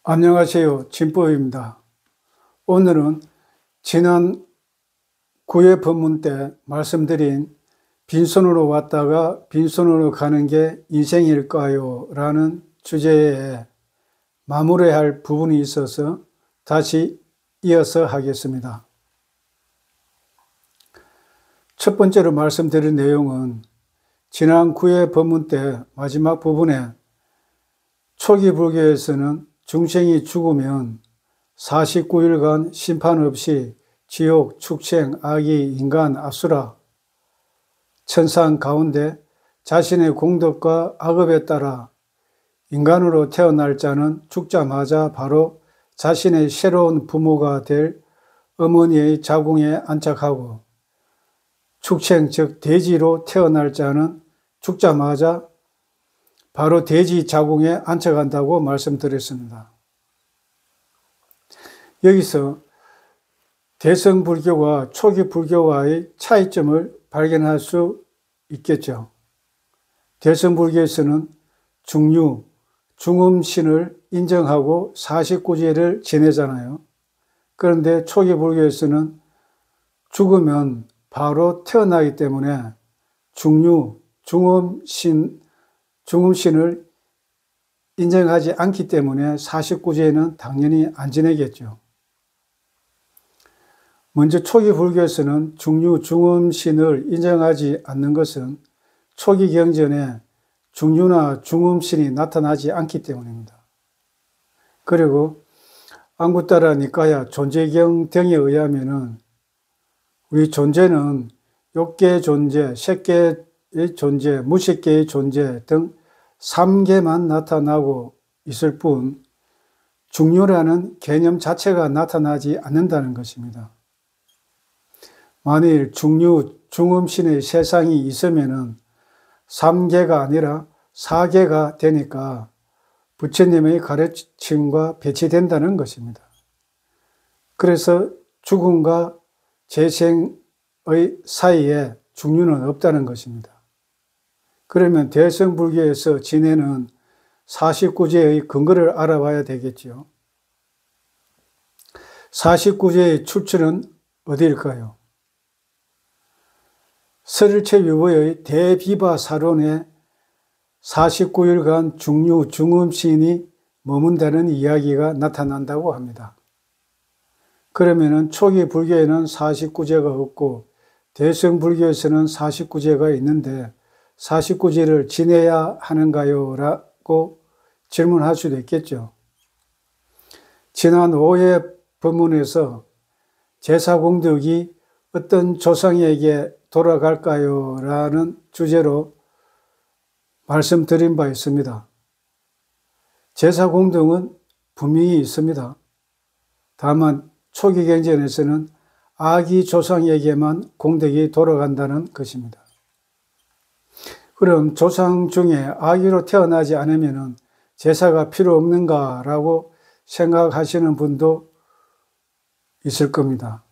안녕하세요. 진보입니다. 오늘은 지난 9회 법문 때 말씀드린 빈손으로 왔다가 빈손으로 가는 게 인생일까요? 라는 주제에 마무리해야 할 부분이 있어서 다시 이어서 하겠습니다. 첫 번째로 말씀드린 내용은 지난 9회 법문 때 마지막 부분에 초기 불교에서는 중생이 죽으면 49일간 심판 없이 지옥, 축생, 아기, 인간, 아수라, 천상 가운데 자신의 공덕과 악업에 따라 인간으로 태어날 자는 죽자마자 바로 자신의 새로운 부모가 될 어머니의 자궁에 안착하고, 축생 즉 돼지로 태어날 자는 죽자마자 바로 돼지 자궁에 안착한다고 말씀드렸습니다. 여기서 대성불교와 초기 불교와의 차이점을 발견할 수 있겠죠. 대성불교에서는 중류, 중음신을 인정하고 49제를 지내잖아요. 그런데 초기 불교에서는 죽으면 바로 태어나기 때문에 중류, 중음신을 인정하지 않기 때문에 49제는 당연히 안 지내겠죠. 먼저 초기 불교에서는 중류, 중음신을 인정하지 않는 것은 초기 경전에 중류나 중음신이 나타나지 않기 때문입니다. 그리고 앙구따라 니까야 존재경 등에 의하면은 우리 존재는 욕계 존재, 색계의 존재, 무색계의 존재 등 3개만 나타나고 있을 뿐 중류라는 개념 자체가 나타나지 않는다는 것입니다. 만일 중류, 중음신의 세상이 있으면은 3개가 아니라 4개가 되니까 부처님의 가르침과 배치된다는 것입니다. 그래서 죽음과 재생의 사이에 중류는 없다는 것입니다. 그러면 대성불교에서 지내는 49제의 근거를 알아봐야 되겠죠. 49제의 출처는 어디일까요? 설일체 유보의 대비바사론에 49일간 중류, 중음신이 머문다는 이야기가 나타난다고 합니다. 그러면은 초기 불교에는 49제가 없고 대성불교에서는 49제가 있는데 49제를 지내야 하는가요? 라고 질문할 수도 있겠죠. 지난 5회 법문에서 제사공덕이 어떤 조상에게 돌아갈까요? 라는 주제로 말씀드린 바 있습니다. 제사공덕은 분명히 있습니다. 다만 초기 경전에서는 아기 조상에게만 공덕이 돌아간다는 것입니다. 그럼 조상 중에 아기로 태어나지 않으면 제사가 필요 없는가라고 생각하시는 분도 있을 겁니다.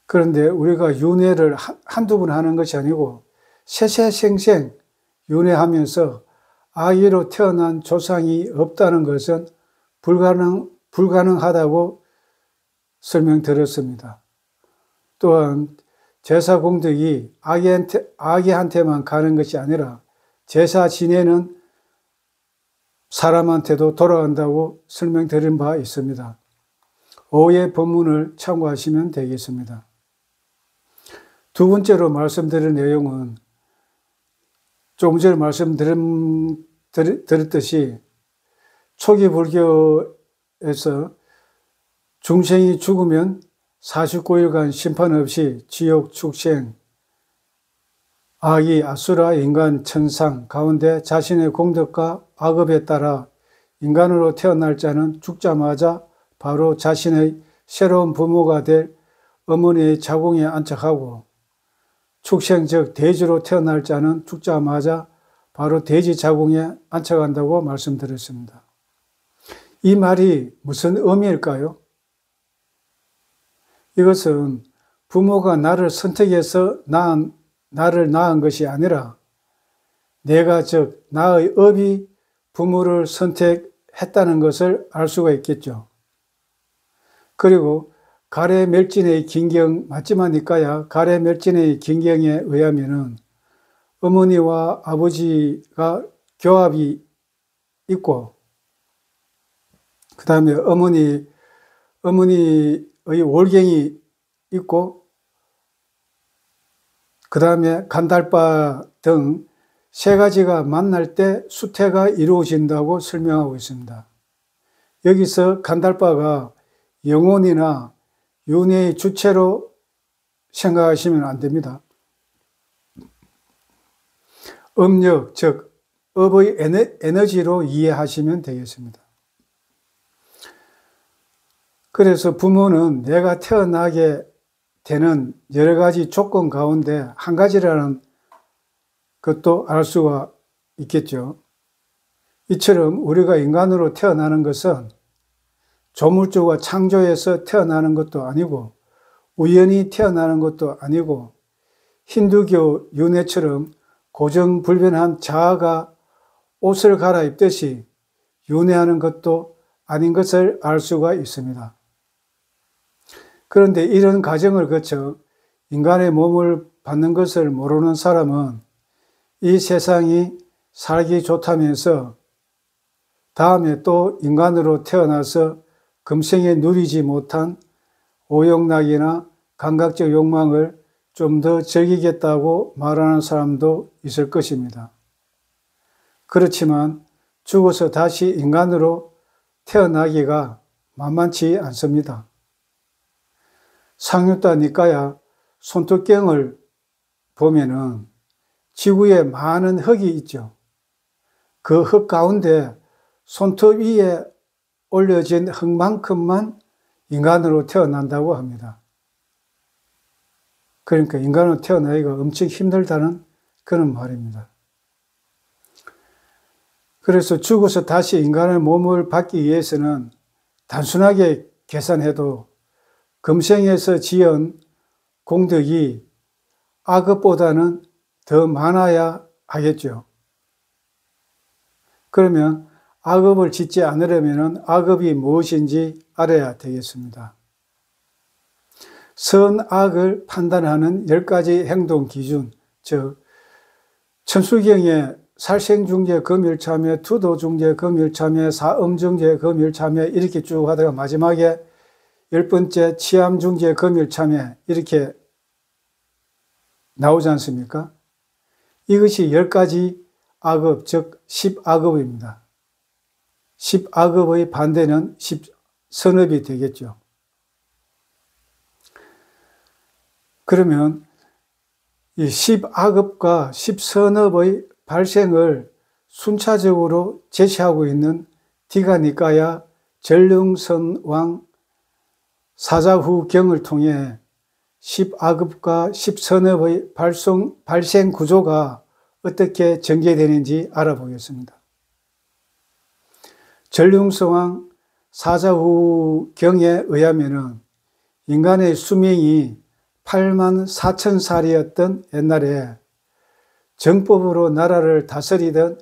그런데 우리가 윤회를 한두 번 하는 것이 아니고 세세생생 윤회하면서 아기로 태어난 조상이 없다는 것은 불가능하다고 설명드렸습니다. 또한 제사 공덕이 아기한테만 가는 것이 아니라 제사 지내는 사람한테도 돌아간다고 설명드린 바 있습니다. 5회 법문을 참고하시면 되겠습니다. 두 번째로 말씀드린 내용은 조금 전에 말씀드렸듯이 초기 불교에서 중생이 죽으면 49일간 심판 없이 지옥, 축생, 아기, 아수라, 인간, 천상 가운데 자신의 공덕과 악업에 따라 인간으로 태어날 자는 죽자마자 바로 자신의 새로운 부모가 될 어머니의 자궁에 안착하고, 축생 즉 돼지로 태어날 자는 죽자마자 바로 돼지 자궁에 안착한다고 말씀드렸습니다. 이 말이 무슨 의미일까요? 이것은 부모가 나를 선택해서 나를 낳은 것이 아니라 내가 즉 나의 업이 부모를 선택 했다는 것을 알 수가 있겠죠. 그리고 가래멸진의 긴경 맞지마니까야 가래멸진의 긴경에 의하면은 어머니와 아버지가 교합이 있고, 그 다음에 어머니의 월경이 있고, 그 다음에 간달바 등 세 가지가 만날 때 수태가 이루어진다고 설명하고 있습니다. 여기서 간달바가 영혼이나 윤회의 주체로 생각하시면 안 됩니다. 업력, 즉 업의 에너지로 이해하시면 되겠습니다. 그래서 부모는 내가 태어나게 되는 여러 가지 조건 가운데 한 가지라는 것도 알 수가 있겠죠. 이처럼 우리가 인간으로 태어나는 것은 조물주가 창조해서 태어나는 것도 아니고 우연히 태어나는 것도 아니고 힌두교 윤회처럼 고정불변한 자아가 옷을 갈아입듯이 윤회하는 것도 아닌 것을 알 수가 있습니다. 그런데 이런 과정을 거쳐 인간의 몸을 받는 것을 모르는 사람은 이 세상이 살기 좋다면서 다음에 또 인간으로 태어나서 금생에 누리지 못한 오욕락이나 감각적 욕망을 좀 더 즐기겠다고 말하는 사람도 있을 것입니다. 그렇지만 죽어서 다시 인간으로 태어나기가 만만치 않습니다. 상유타 니까야 손톱경을 보면은 지구에 많은 흙이 있죠. 그 흙 가운데 손톱 위에 올려진 흙만큼만 인간으로 태어난다고 합니다. 그러니까 인간으로 태어나기가 엄청 힘들다는 그런 말입니다. 그래서 죽어서 다시 인간의 몸을 받기 위해서는 단순하게 계산해도 금생에서 지은 공덕이 악업보다는 더 많아야 하겠죠. 그러면 악업을 짓지 않으려면 악업이 무엇인지 알아야 되겠습니다. 선악을 판단하는 10가지 행동 기준, 즉 천수경에 살생중재 검일참회, 투도중재 검일참회, 사음중재 검일참회 이렇게 쭉 하다가 마지막에 10번째 치암중재 검일참회 이렇게 나오지 않습니까? 이것이 10가지 악업, 즉 10악업입니다. 10악업의 반대는 10선업이 되겠죠. 그러면 이 10악업과 10선업의 발생을 순차적으로 제시하고 있는 디가니까야 전릉선왕 사자후경을 통해 10악업과 10선업의 발생 구조가 어떻게 전개되는지 알아보겠습니다. 전릉선왕 사자후경에 의하면 인간의 수명이 84,000살이었던 옛날에 정법으로 나라를 다스리던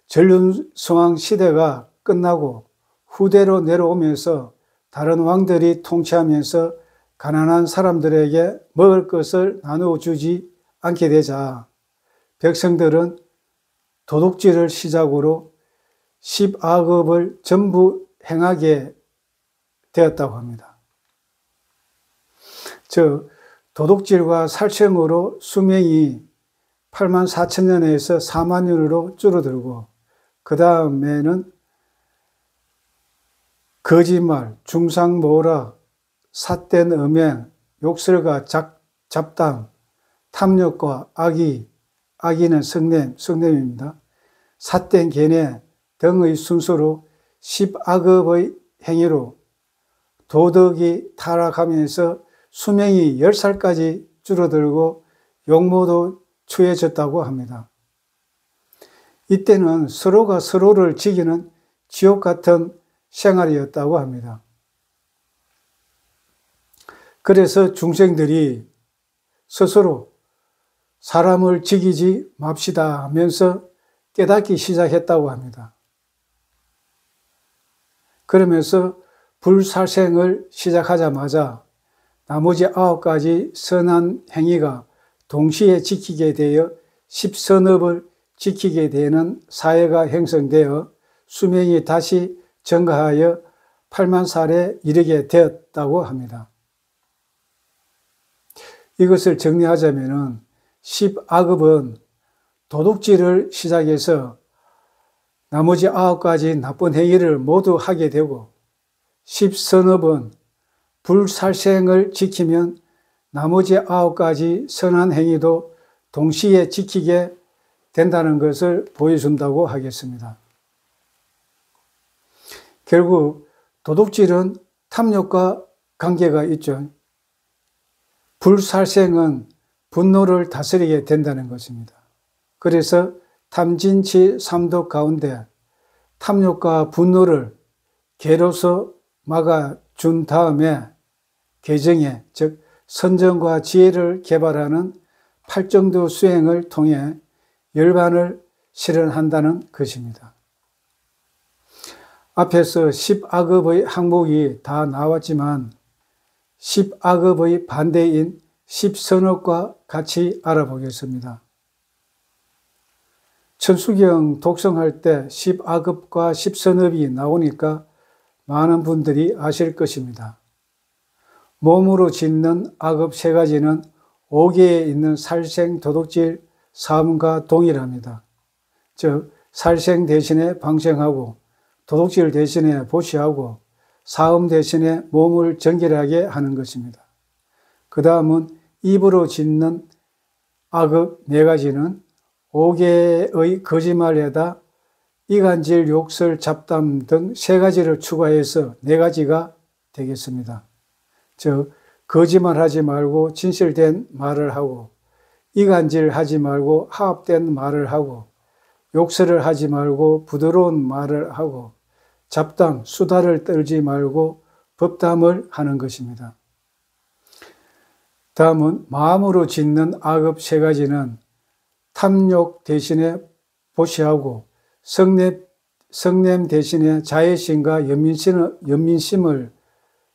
전륜성왕 시대가 끝나고 후대로 내려오면서 다른 왕들이 통치하면서 가난한 사람들에게 먹을 것을 나누어 주지 않게 되자 백성들은 도둑질을 시작으로 10악업을 전부 행하게 되었다고 합니다. 즉 도둑질과 살생으로 수명이 84,000년에서 40,000년으로 줄어들고 그 다음에는 거짓말, 중상모략, 삿된 음행, 욕설과 잡담, 탐욕과 악의, 악의는 성냄입니다. 삿된 계뇌 등의 순서로 10악업의 행위로 도덕이 타락하면서 수명이 10살까지 줄어들고 용모도 추해졌다고 합니다. 이때는 서로가 서로를 지키는 지옥 같은 생활이었다고 합니다. 그래서 중생들이 스스로 사람을 죽이지 맙시다 하면서 깨닫기 시작했다고 합니다. 그러면서 불살생을 시작하자마자 나머지 9가지 선한 행위가 동시에 지키게 되어 십선업을 지키게 되는 사회가 형성되어 수명이 다시 증가하여 8만 살에 이르게 되었다고 합니다. 이것을 정리하자면 10악업은 도둑질을 시작해서 나머지 9가지 나쁜 행위를 모두 하게 되고, 10선업은 불살생을 지키면 나머지 9가지 선한 행위도 동시에 지키게 된다는 것을 보여준다고 하겠습니다. 결국 도둑질은 탐욕과 관계가 있죠. 불살생은 분노를 다스리게 된다는 것입니다. 그래서 탐진치 삼독 가운데 탐욕과 분노를 개로서 막아준 다음에 개정에, 즉 선정과 지혜를 개발하는 팔정도 수행을 통해 열반을 실현한다는 것입니다. 앞에서 10악업의 항목이 다 나왔지만 10악업의 반대인 10선업과 같이 알아보겠습니다. 천수경 독성할 때 10악업과 10선업이 나오니까 많은 분들이 아실 것입니다. 몸으로 짓는 악업 3가지는 5계에 있는 살생, 도둑질, 사음과 동일합니다. 즉 살생 대신에 방생하고, 도둑질 대신에 보시하고, 사음 대신에 몸을 정결하게 하는 것입니다. 그 다음은 입으로 짓는 악업 4가지는 5계의 거짓말에다 이간질, 욕설, 잡담 등 3가지를 추가해서 4가지가 되겠습니다. 즉 거짓말하지 말고 진실된 말을 하고, 이간질하지 말고 화합된 말을 하고, 욕설을 하지 말고 부드러운 말을 하고, 잡담, 수다를 떨지 말고 법담을 하는 것입니다. 다음은 마음으로 짓는 악업 3가지는 탐욕 대신에 보시하고, 성냄 대신에 자애심과 연민심을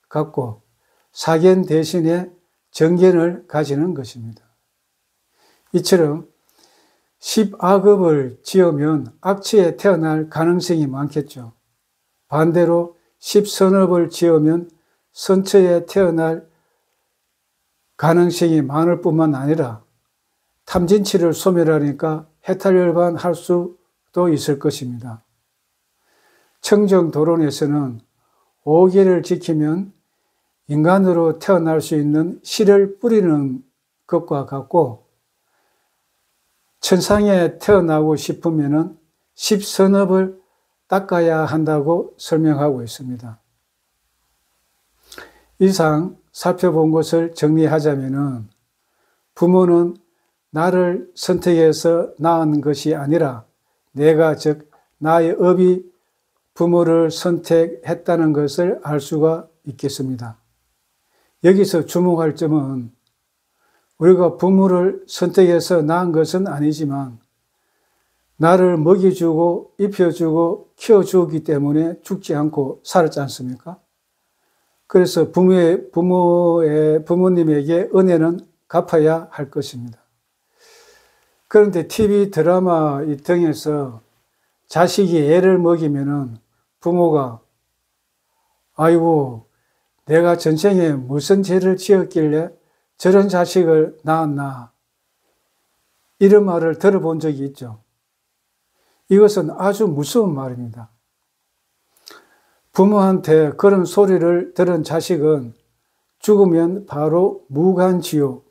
갖고, 사견 대신에 정견을 가지는 것입니다. 이처럼 10악업을 지으면 악취에 태어날 가능성이 많겠죠. 반대로 10선업을 지으면 선처에 태어날 가능성이 많을 뿐만 아니라 탐진치를 소멸하니까 해탈열반할 수도 있을 것입니다. 청정도론에서는 5계를 지키면 인간으로 태어날 수 있는 씨를 뿌리는 것과 같고, 천상에 태어나고 싶으면 10선업을 닦아야 한다고 설명하고 있습니다. 이상 살펴본 것을 정리하자면, 부모는 나를 선택해서 낳은 것이 아니라 내가, 즉 나의 업이 부모를 선택했다는 것을 알 수가 있겠습니다. 여기서 주목할 점은 우리가 부모를 선택해서 낳은 것은 아니지만 나를 먹여주고 입혀주고 키워주기 때문에 죽지 않고 살았지 않습니까? 그래서 부모님에게 은혜는 갚아야 할 것입니다. 그런데 TV 드라마 등에서 자식이 애를 먹이면은 부모가 아이고 내가 전생에 무슨 죄를 지었길래 저런 자식을 낳았나, 이런 말을 들어본 적이 있죠. 이것은 아주 무서운 말입니다. 부모한테 그런 소리를 들은 자식은 죽으면 바로 무간지옥,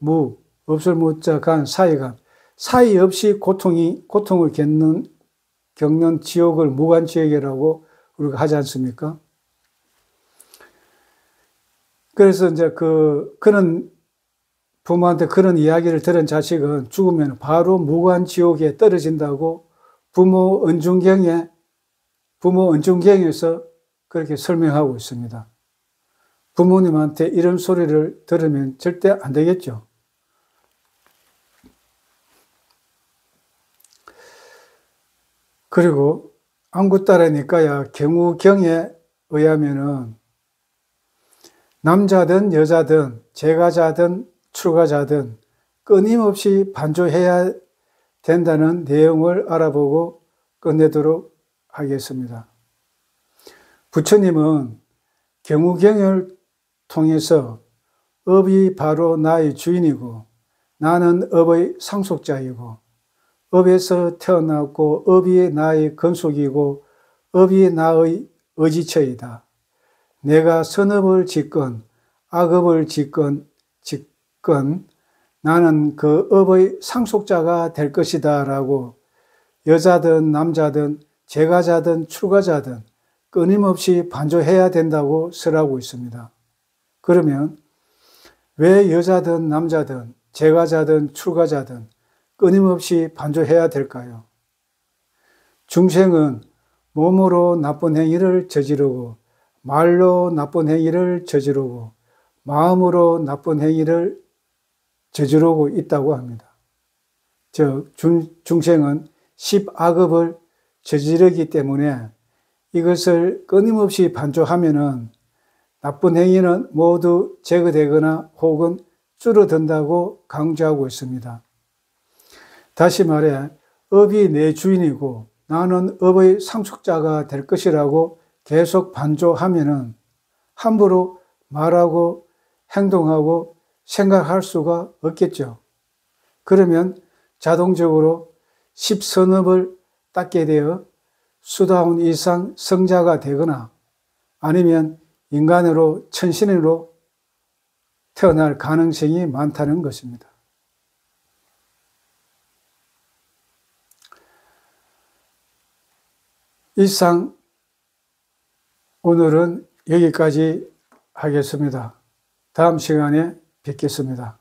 없을 무자 간, 사이간, 사이 없이 고통을 겪는 지옥을 무간지옥이라고 우리가 하지 않습니까? 그래서 이제 그런 부모한테 그런 이야기를 들은 자식은 죽으면 바로 무간지옥에 떨어진다고 부모 은중경에서 그렇게 설명하고 있습니다. 부모님한테 이런 소리를 들으면 절대 안 되겠죠. 그리고 안구 따르니까야 경우경에 의하면은 남자든 여자든 재가자든 출가자든 끊임없이 반조해야 된다는 내용을 알아보고 끝내도록 하겠습니다. 부처님은 경우경을 통해서 업이 바로 나의 주인이고 나는 업의 상속자이고 업에서 태어났고 업이 나의 건속이고 업이 나의 의지처이다. 내가 선업을 짓건 악업을 짓건 나는 그 업의 상속자가 될 것이다 라고 여자든 남자든 재가자든 출가자든 끊임없이 반조해야 된다고 설하고 있습니다. 그러면 왜 여자든 남자든 재가자든 출가자든 끊임없이 반조해야 될까요? 중생은 몸으로 나쁜 행위를 저지르고 말로 나쁜 행위를 저지르고 마음으로 나쁜 행위를 저지르고 있다고 합니다. 즉 중생은 10악업을 저지르기 때문에 이것을 끊임없이 반조하면은 나쁜 행위는 모두 제거되거나 혹은 줄어든다고 강조하고 있습니다. 다시 말해 업이 내 주인이고 나는 업의 상속자가 될 것이라고 계속 반조하면은 함부로 말하고 행동하고 생각할 수가 없겠죠. 그러면 자동적으로 10선업을 닦게 되어 수다운 이상 성자가 되거나 아니면 인간으로 천신으로 태어날 가능성이 많다는 것입니다. 이상 오늘은 여기까지 하겠습니다. 다음 시간에 뵙겠습니다.